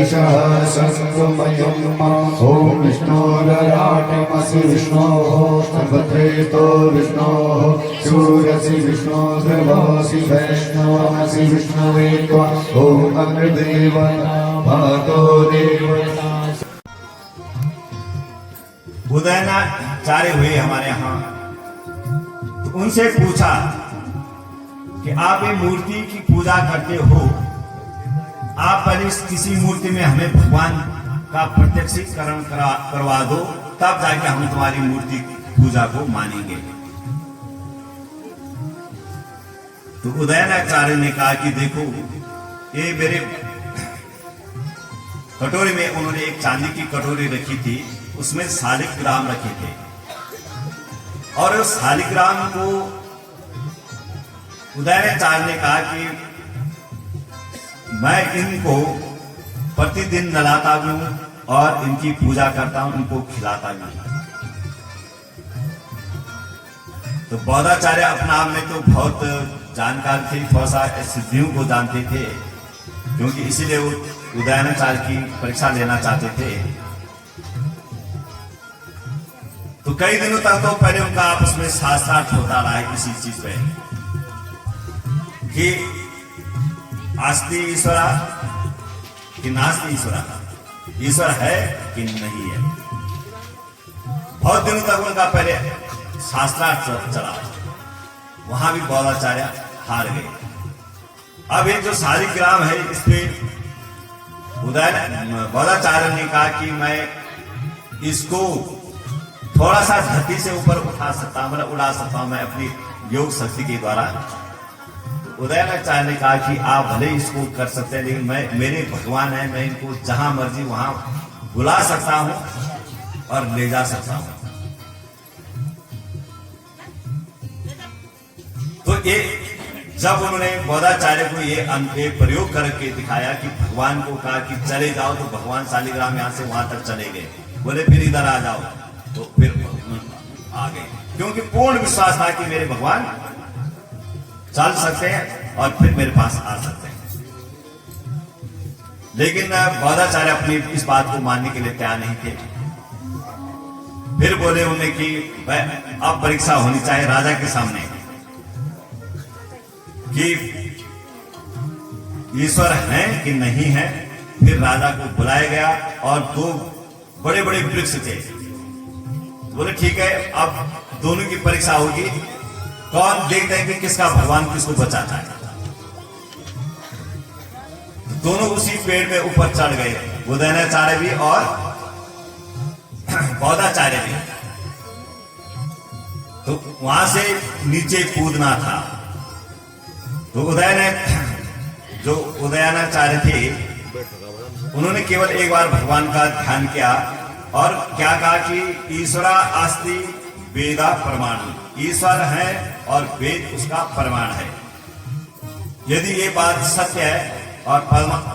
ईशः शङ्कुमयम् ॐ विष्णोरराटमसि विष्णोः स्तभद्रेतो विष्णोः शूरसि विष्णो ध्रुवसि वैष्णवमसि विष्णवे त्वा ॐ अग्निदेवता भातो देवता। उदयनाचार्य हुए हमारे यहाँ, तो उनसे पूछा कि आप ये मूर्ति की पूजा करते हो, आप पहले किसी मूर्ति में हमें भगवान का प्रत्यक्षीकरण करवा दो, तब जाके हम तुम्हारी मूर्ति पूजा को मानेंगे। तो उदयनाचार्य ने कहा कि देखो, ये मेरे कटोरी में उन्होंने एक चांदी की कटोरी रखी थी, उसमें शालिग्राम रखे थे, और उस शालिग्राम को उदयनाचार्य ने कहा कि मैं इनको प्रतिदिन नलाता हूं और इनकी पूजा करता हूं, इनको खिलाता हूं। तो बौद्धाचार्य अपना आप में तो बहुत जानकार थे, थोड़ा सा सिद्धियों को जानते थे, क्योंकि इसीलिए वो उदयनाचार्य की परीक्षा लेना चाहते थे। तो कई दिनों तक तो पहले उनका आपस में शास्त्रार्थ होता रहा है इसी चीज पे कि आस्ति ईश्वरा कि नास्ति ईश्वरा, ईश्वर है कि नहीं है। बहुत दिनों तक उनका पहले शास्त्रार्थ चला, वहां भी बौद्धाचार्य हार गए। अब ये जो शालिग्राम है, इस पे बौद्धाचार्य ने कहा कि मैं इसको थोड़ा सा धरती से ऊपर उठा सकता हूं, मतलब उड़ा सकता हूं मैं अपनी योग शक्ति के द्वारा। उदयनाचार्य ने कहा कि आप भले इसको कर सकते हैं, लेकिन मेरे भगवान है, मैं इनको जहां मर्जी वहां बुला सकता हूं और ले जा सकता हूं। तो ये जब उन्होंने बौद्धाचार्य को ये प्रयोग करके दिखाया कि भगवान को कहा कि चले जाओ, तो भगवान शालिग्राम यहां से वहां तक चले गए। बोले फिर इधर आ जाओ, तो फिर आ गए, क्योंकि पूर्ण विश्वास था कि मेरे भगवान चल सकते हैं और फिर मेरे पास आ सकते हैं। लेकिन बौद्धाचार्य अपनी इस बात को मानने के लिए तैयार नहीं थे। फिर बोले उन्हें कि अब परीक्षा होनी चाहिए राजा के सामने कि ईश्वर है कि नहीं है। फिर राजा को बुलाया गया और दो बड़े बड़े वृक्ष थे। बोले ठीक है, अब दोनों की परीक्षा होगी, कौन देखते हैं कि किसका भगवान किसको बचाता है। दोनों उसी पेड़ में ऊपर चढ़ गए, उदयनाचार्य भी और बौद्धाचार्य भी। तो वहां से नीचे कूदना था। तो जो उदयनाचार्य थे, उन्होंने केवल एक बार भगवान का ध्यान किया और क्या कहा कि ईश्वरा अस्ति वेदा प्रमाण, ईश्वर है और वेद उसका प्रमाण है। यदि ये बात सत्य है, और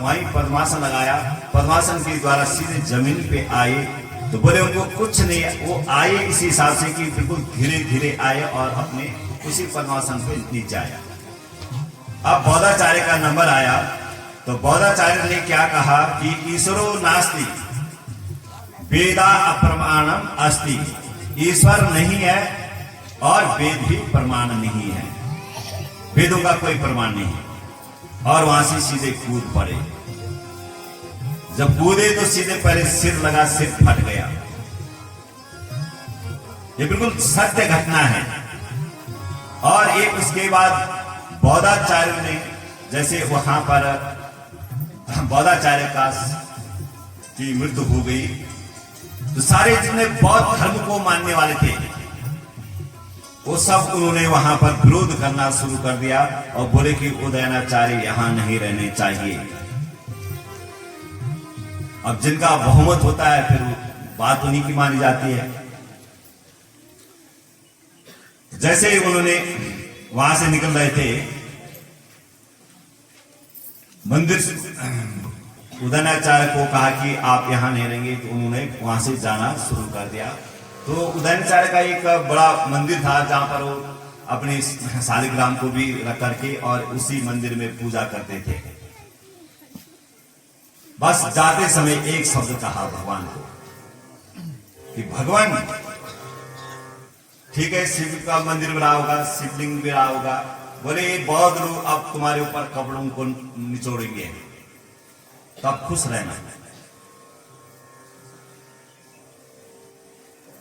वहीं पद्मासन लगाया, पद्मासन के द्वारा सीधे जमीन पे आए, तो बोले उनको कुछ नहीं, वो आए इसी हिसाब से कि बिल्कुल धीरे धीरे आए और अपने उसी पद्मासन पे नीचे आया। अब बौद्धाचार्य का नंबर आया, तो बौद्धाचार्य ने क्या कहा कि ईश्वरो नास्ति वेदा अप्रमाणम अस्ति, ईश्वर नहीं है और वेद भी प्रमाण नहीं है, वेदों का कोई प्रमाण नहीं है। और वहां से सीधे कूद पड़े। जब कूदे तो सीधे पहले सिर लगा, सिर फट गया। ये बिल्कुल सत्य घटना है। और ये उसके बाद बौद्धाचार्य ने, जैसे वहां पर बौद्धाचार्य की मृत्यु हो गई, तो सारे जितने बौद्ध धर्म को मानने वाले थे, वो सब उन्होंने वहां पर विरोध करना शुरू कर दिया और बोले कि उदयनाचार्य यहां नहीं रहने चाहिए। अब जिनका बहुमत होता है, फिर बात उन्हीं की मानी जाती है। जैसे ही उन्होंने वहां से निकल रहे थे, मंदिर उदयनाचार्य को कहा कि आप यहां नहीं रहेंगे, तो उन्होंने वहां से जाना शुरू कर दिया। तो उदयनाचार्य का एक बड़ा मंदिर था जहां पर वो अपने शालिग्राम को भी रख करके और उसी मंदिर में पूजा करते थे। बस जाते समय एक शब्द कहा भगवान को कि भगवान, ठीक है शिव का मंदिर बना होगा, शिवलिंग बना होगा, बोले ये बौद्ध लोग अब तुम्हारे ऊपर कपड़ों को निचोड़ेंगे, तब खुश रहना।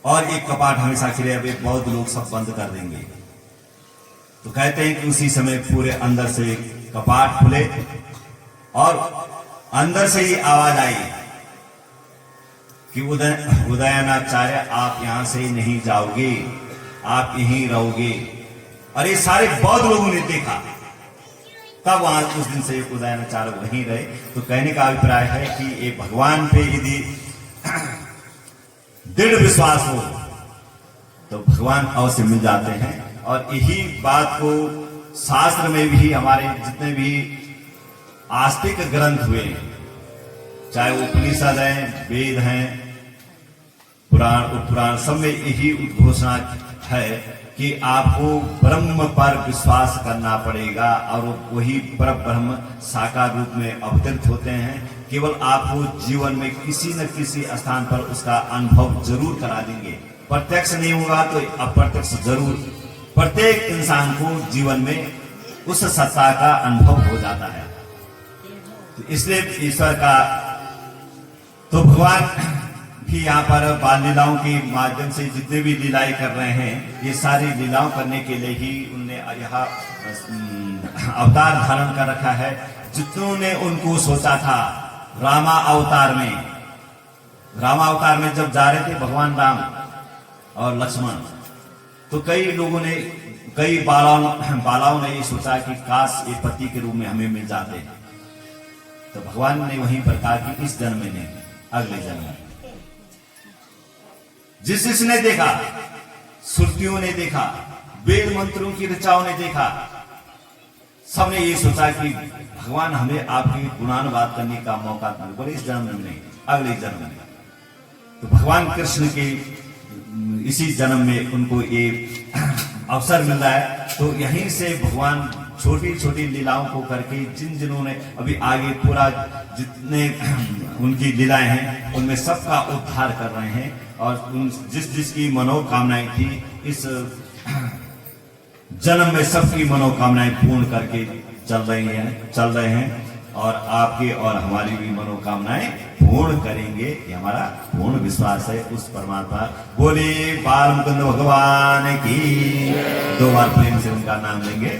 और एक कपाट हमेशा के लिए अभी बौद्ध लोग सब बंद कर देंगे। तो कहते हैं कि उसी समय पूरे अंदर से कपाट खुले और अंदर से ही आवाज आई कि उदयनाचार्य आप यहां से नहीं जाओगे, आप यहीं रहोगे। और ये सारे बौद्ध लोगों ने देखा, तब वहां उस दिन से उदयनाचार्य वहीं रहे। तो कहने का अभिप्राय है कि ये भगवान पे यदि दृढ़ विश्वास हो तो भगवान अवश्य मिल जाते हैं। और यही बात को शास्त्र में भी, हमारे जितने भी आस्तिक ग्रंथ हुए, चाहे वो उपनिषद हैं, वेद हैं, पुराण उपपुराण, सब में यही उद्घोषणा है कि आपको ब्रह्म पर विश्वास करना पड़ेगा और वही पर ब्रह्म साकार रूप में अवतरित होते हैं। केवल आपको जीवन में किसी न किसी स्थान पर उसका अनुभव जरूर करा देंगे। प्रत्यक्ष नहीं होगा तो अप्रत्यक्ष जरूर प्रत्येक इंसान को जीवन में उस सत्ता का अनुभव हो जाता है। तो इसलिए ईश्वर का, तो भगवान भी यहाँ पर बाल लीलाओं के माध्यम से जितने भी लीलाएं कर रहे हैं, ये सारी लीलाओं करने के लिए ही उनने यहाँ अवतार धारण कर रखा है। जितनों ने उनको सोचा था रामा अवतार में जब जा रहे थे भगवान राम और लक्ष्मण, तो कई लोगों ने, कई बालाओं ने ये सोचा कि काश ये पति के रूप में हमें मिल जाते। तो भगवान ने वहीं पर कहा कि इस जन्म में नहीं, अगले जन्म में। जिसने देखा, श्रुतियों ने देखा, वेद मंत्रों की ऋचाओं ने देखा, सबने ये सोचा कि भगवान हमें आपकी गुणानुवाद करने का मौका मिले, बोले इस जन्म में नहीं, अगले जन्म में। तो भगवान कृष्ण के इसी जन्म में उनको ये अवसर मिल रहा है। तो यहीं से भगवान छोटी छोटी लीलाओं को करके जिन्होंने अभी आगे पूरा जितने उनकी लीलाएं हैं उनमें सबका उद्धार कर रहे हैं। और जिसकी मनोकामनाएं थी इस जन्म में सबकी मनोकामनाएं पूर्ण करके चल रहे हैं और आपके और हमारी भी मनोकामनाएं पूर्ण करेंगे, ये हमारा पूर्ण विश्वास है उस परमात्मा। बोले बाल मुकुंद भगवान की। 2 बार प्रेम से उनका नाम लेंगे।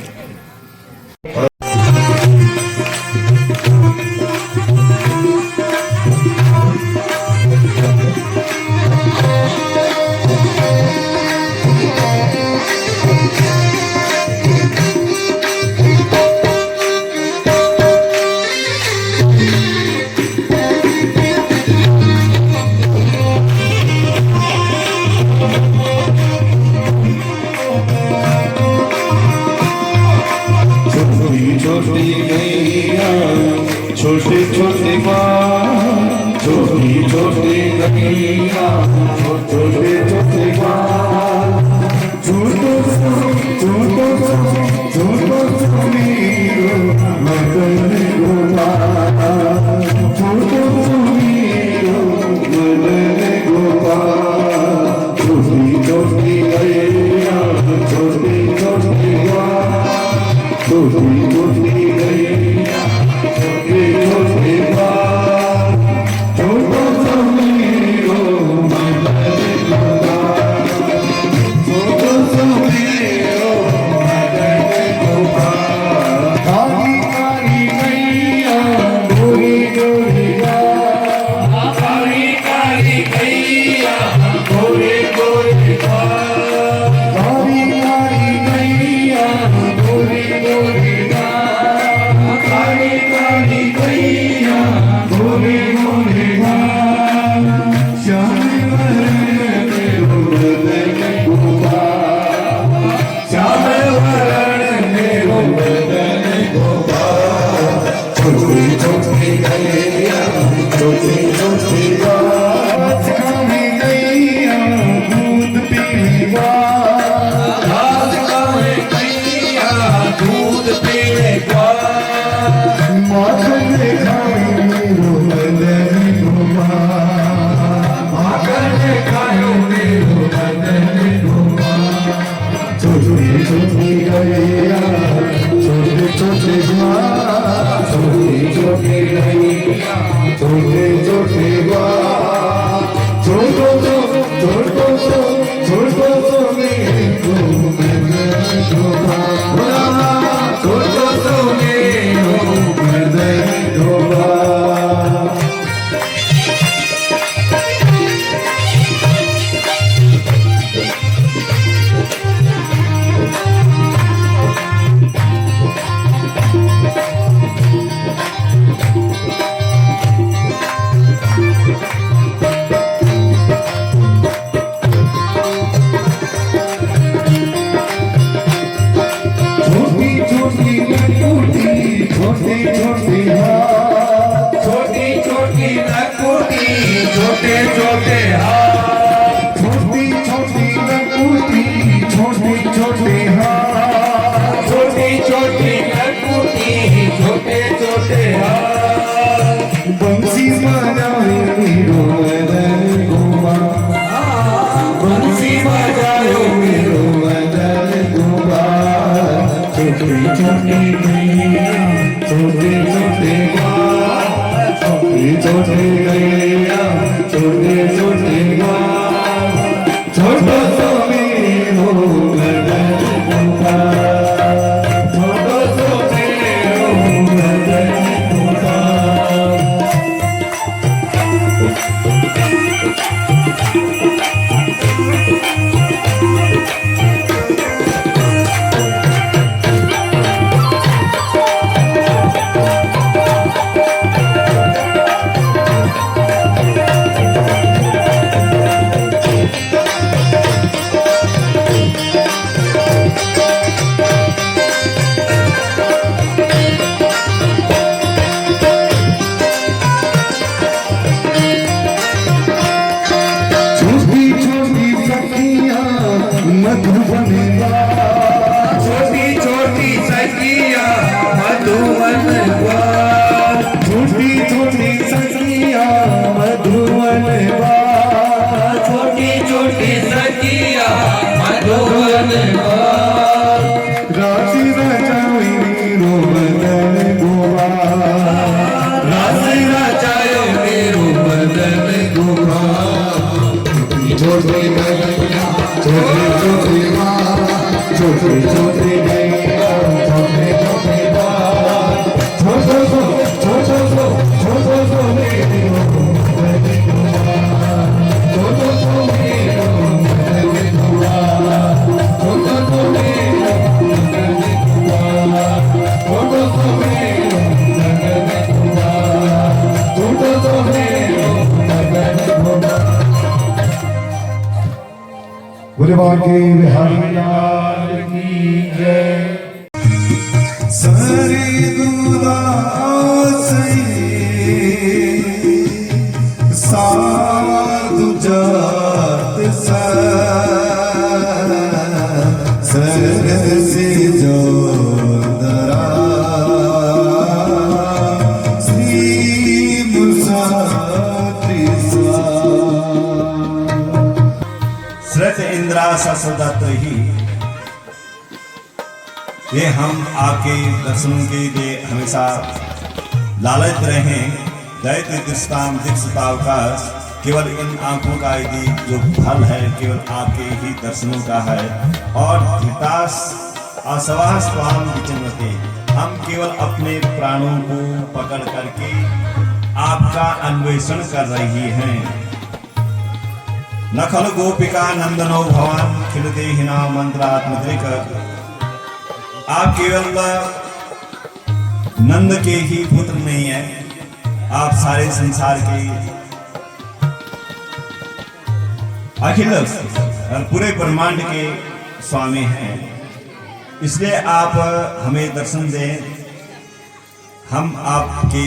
छोटी छोटी बात, छोटी छोटी गलियां, छोटे छोटे बात, झूठो झूठो झूठो मीरो मदन गोपाल, झूठो मीरो मदन गोपाल। छोटी छोटी गलियां, छोटी छोटी बात, छोटी छोटी गलियां, छोटी छोटी छोटे नैया छोटे छोटे ग्वाल छोटो सो मेरे को मदन डोबा छोटो सो मेरे को मदन डोबा बंसी बजाए मेरो मदन गोवा बंसी बजाए मेरो मदन गोवा छोटे छोटे गैया छोटे छोटे ग्वाल छोटे छोटे गैया छोटे छोटे ग्वाल छोटो सो मेरो मदन गोवा छोटो सो मेरो मदन गोवा मधुबन छोटी छोटी सखिया मधुबन छोटी छोटी सखिया मधुबन छोटी छोटी सखिया मधुबन राशि रचाई मेरो मदन गोवा राशि रचाई मेरो मदन गोवा छोटे गैया छोटे छोटे बाल छोटे छोटे गैया छोटे छोटे बाल छोटो सो मेरे मदन गोवा छोटो सो मेरे मदन गोवा छोटो सो मेरे मदन गोवा छोटो सो मेरे मदन गोवा छोटो सो मेरे मदन गोवा बोले बांके बिहारी लाल की जय सरी दूरा साधु जात सर से जो दरा श्री मुसाफिर श्रत इंद्रा ससदत ही ये हम आपके दर्शनों के लिए हमेशा लालच रहें दैत्य दृष्टाम दीक्षितावकाश केवल इन आंखों का यदि जो फल है केवल आपके ही दर्शनों का है और धृतास असवास स्वाम विचिन्वते हम केवल अपने प्राणों को पकड़ करके आपका अन्वेषण कर रही हैं न खलु गोपिका नंदनो भवान खिलते हिना मंत्रात्मद्रिक आप केवल नंद के ही पुत्र नहीं है आप सारे संसार के अखिल और पूरे ब्रह्मांड के स्वामी हैं इसलिए आप हमें दर्शन दें हम आपके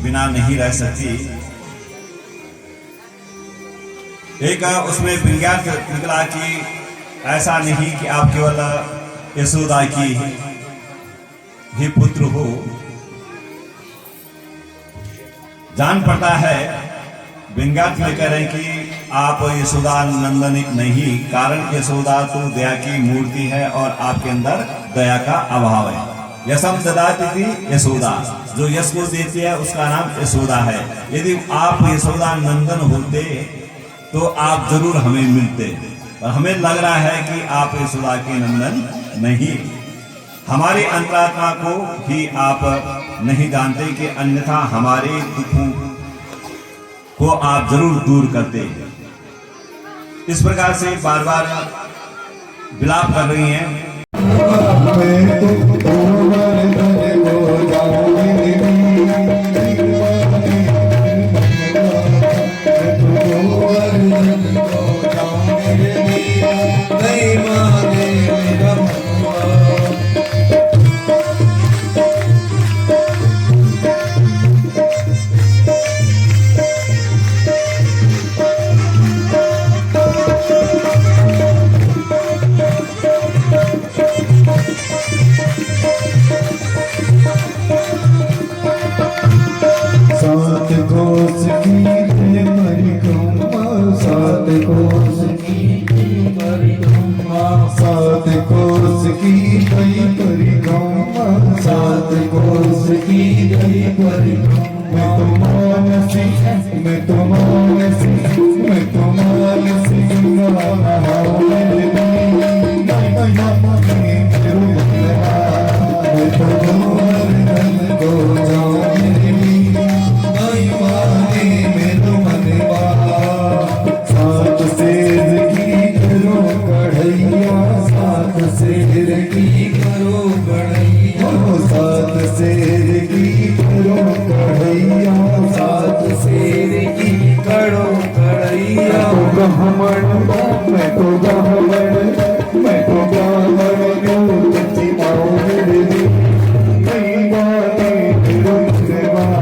बिना नहीं रह सकती एक उसमें विज्ञान निकला कि ऐसा नहीं कि आप केवल यशोदा की ही पुत्र हो जान पड़ता है विज्ञान में कह रहे हैं कि आप यशोदा नंदनिक नहीं कारण यशोदा तो दया की मूर्ति है और आपके अंदर दया का अभाव है यशम ददाति थी यशोदा, जो यश को देती है उसका नाम यशोदा है। यदि आप यशोदा नंदन होते तो आप जरूर हमें मिलते, और हमें लग रहा है कि आप यशोदा के नंदन नहीं। हमारी अंतरात्मा को ही आप नहीं जानते कि अन्यथा हमारे दुखों को आप जरूर दूर करते। इस प्रकार से बार बार विलाप कर रही हैं। मैं तो वरदान हो जाऊं मेरे वीर, मैं तो वरदान हो जाऊं मेरे वीर, नहीं माने मेरा मनवा। सात कोस की परिक्रमा, सात कोस की परिक्रमा, सात कोस की परिक्रमा, सात कोस की परिक्रमा। मैं तो मानसी, मैं तो मानसी, मैं तो मानसी गंगा नहाऊं मेरे वीर, मैं तो गोवर्धन को जाऊं मेरे वीर, नहीं माने मेरो मनवा। सात शेर की करो कढ़ैया, सात शेर की करो कढ़ैया, सात शेर की करो कढ़ैया, सात शेर की करो कढ़ैया। मैं तो ब्राह्मण, मैं तो ब्राह्मण क्यों कच्ची माओ मेरे वीर, नहीं माने मेरो मनवा।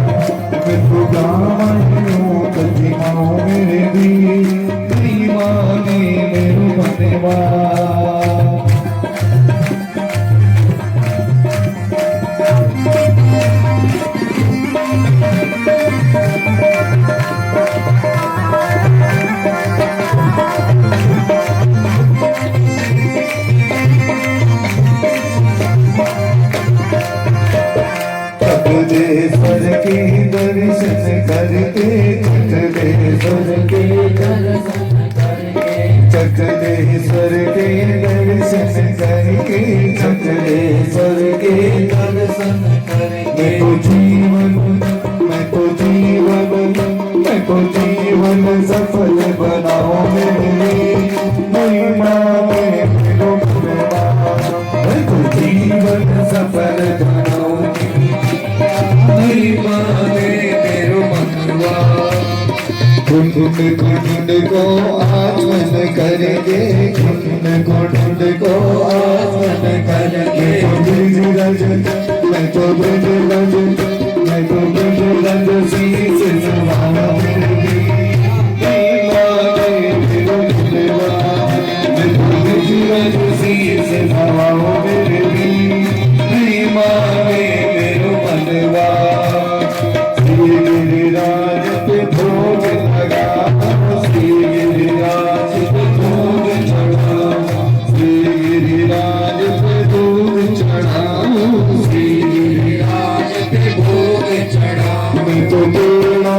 मैं तो ब्राह्मण क्यों कच्ची माओ मेरे वीर, नहीं माने मेरो मनवा। चकदेश्वर के दर्शन करके, चकदेश्वर के दर्शन करके, चकदेश्वर के दर्शन करके, चकदेश्वर के दर्शन करके। मैं तो जीवन, मैं तो जीवन, मैं तो जीवन सफल बनाओ मेरे वीर, नहीं माने मेरो मनवा। मैं तो जीवन सफल बनाओ नहीं माने मेरो मनवा। ढूंढ को आत्मन करेंगे, ढूंढ को आत्मन करेंगे। मैं तो ब्रज रज, मैं तो ब्रज रज शीस नवाऊं मेरे वीर, नहीं माने मेरो मनवा। मैं तो ब्रज रज शीस नवाऊं मेरे वीर, नहीं माने मेरो मनवा। श्री गिरिराज पे भोग लगा, श्री गिरिराज पे भोग चढ़ा, श्री गिरिराज पे दूध चढ़ा, श्री गिरिराज पे भोग चढ़ा। मैं तो तेरा,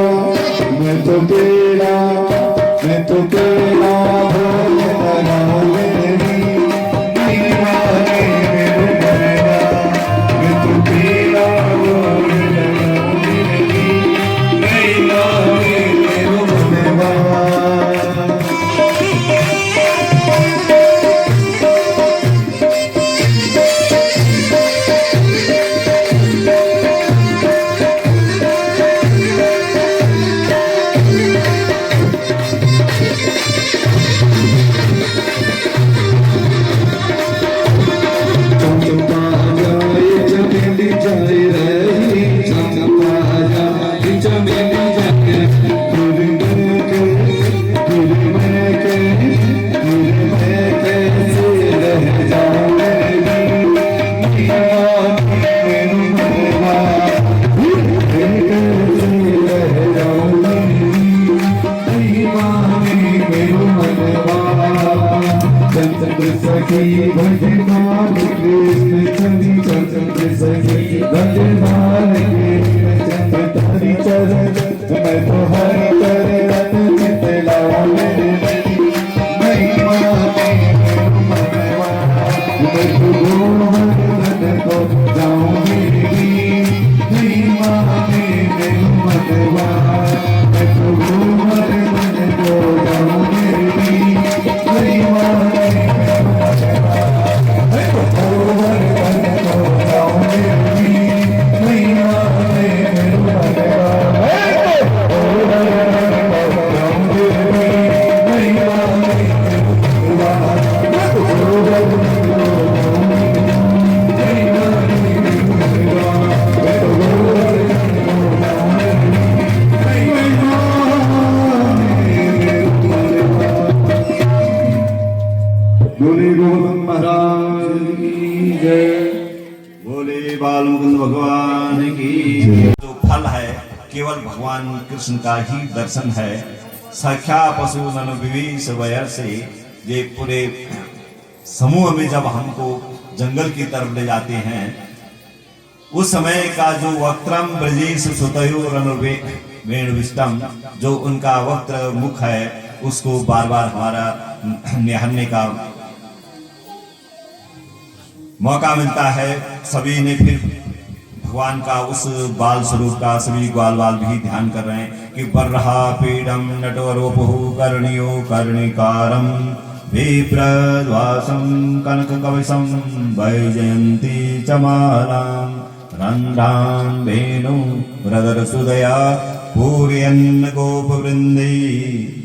मैं तो तेरा, मैं तो तेरा भोग लगाऊं मेरे वीर, नहीं माने मेरो मनवा। मैं तो तेरा भोग लगाऊं मेरे वीर, नहीं माने मेरो मनवा। भगवान मैं तो घूमर मन को जाऊं गिरवी मेरी माने मेरे भगवान मैं तो घूमर मन को जाऊं गिरवी मेरी माने मेरे भगवान मैं तो घूमर मन को जाऊं गिरवी मेरी माने मेरे भगवान मैं तो घूमर मन को जाऊं मेरी माने मेरे भगवान मैं तो घूमर बोले गोविंद महाराज की जय बोले बाल मुकुंद भगवान की जो फल है केवल भगवान कृष्ण का ही दर्शन है। सख्या पशु नन विवेश वयर से ये पूरे समूह में जब हमको जंगल की तरफ ले जाते हैं उस समय का जो वक्त्रम ब्रजेश सुतयो वेणुविष्टम जो उनका वक्त्र मुख है उसको बार बार हमारा निहारने का मौका मिलता है। सभी ने फिर भगवान का उस बाल स्वरूप का सभी ग्वाल बाल भी ध्यान कर रहे हैं कि बर्हा पीडम नटवरोपहु कर्णियो कर्णिकारम विप्रद्वासम कनक कवचम वैजयंती चमालाम रंध्रां वेणु रदर सुदया पूरयन् गोपवृन्दै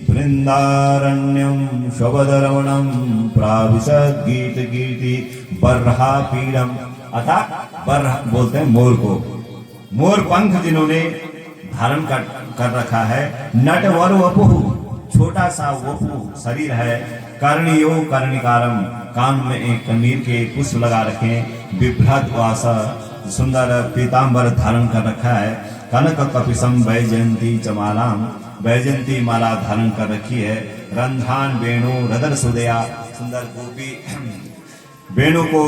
वृंदारण्यम शबदरवणम प्राविशद गीत गीति बर्हा पीडम अर्थात बर्हा बोलते हैं मोर को। मोर पंख जिन्होंने धारण कर रखा है। नटवर वपुहु छोटा सा वपु शरीर है। कर्णियो कर्णिकारम कान में एक कनीर के पुष्प लगा रखे। बिभ्रत वास सुंदर पीतांबर धारण कर रखा है। कनक कपिसम वैजयंती चमालाम वैजयंती माला धारण कर रखी है। रंध्रान वेणु रदर सुदया सुंदर गोपी वेणु को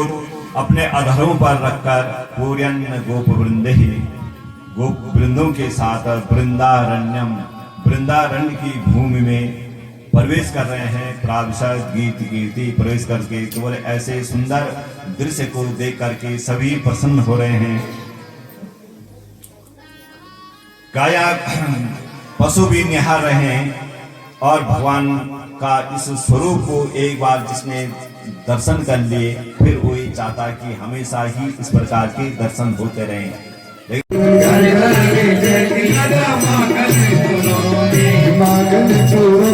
अपने अधरों पर रखकर पूर्यन गोप वृंदे गोप वृंदों के साथ वृंदारण्यम वृंदारण्य की भूमि में प्रवेश कर रहे हैं। प्राविशद गीत कीर्ति प्रवेश करके केवल ऐसे सुंदर दृश्य को देख करके सभी प्रसन्न हो रहे हैं। गाया पशु भी निहार रहे हैं और भगवान का इस स्वरूप को एक बार जिसने दर्शन कर लिए फिर वही चाहता कि हमेशा ही इस प्रकार के दर्शन होते रहें। मागन चूर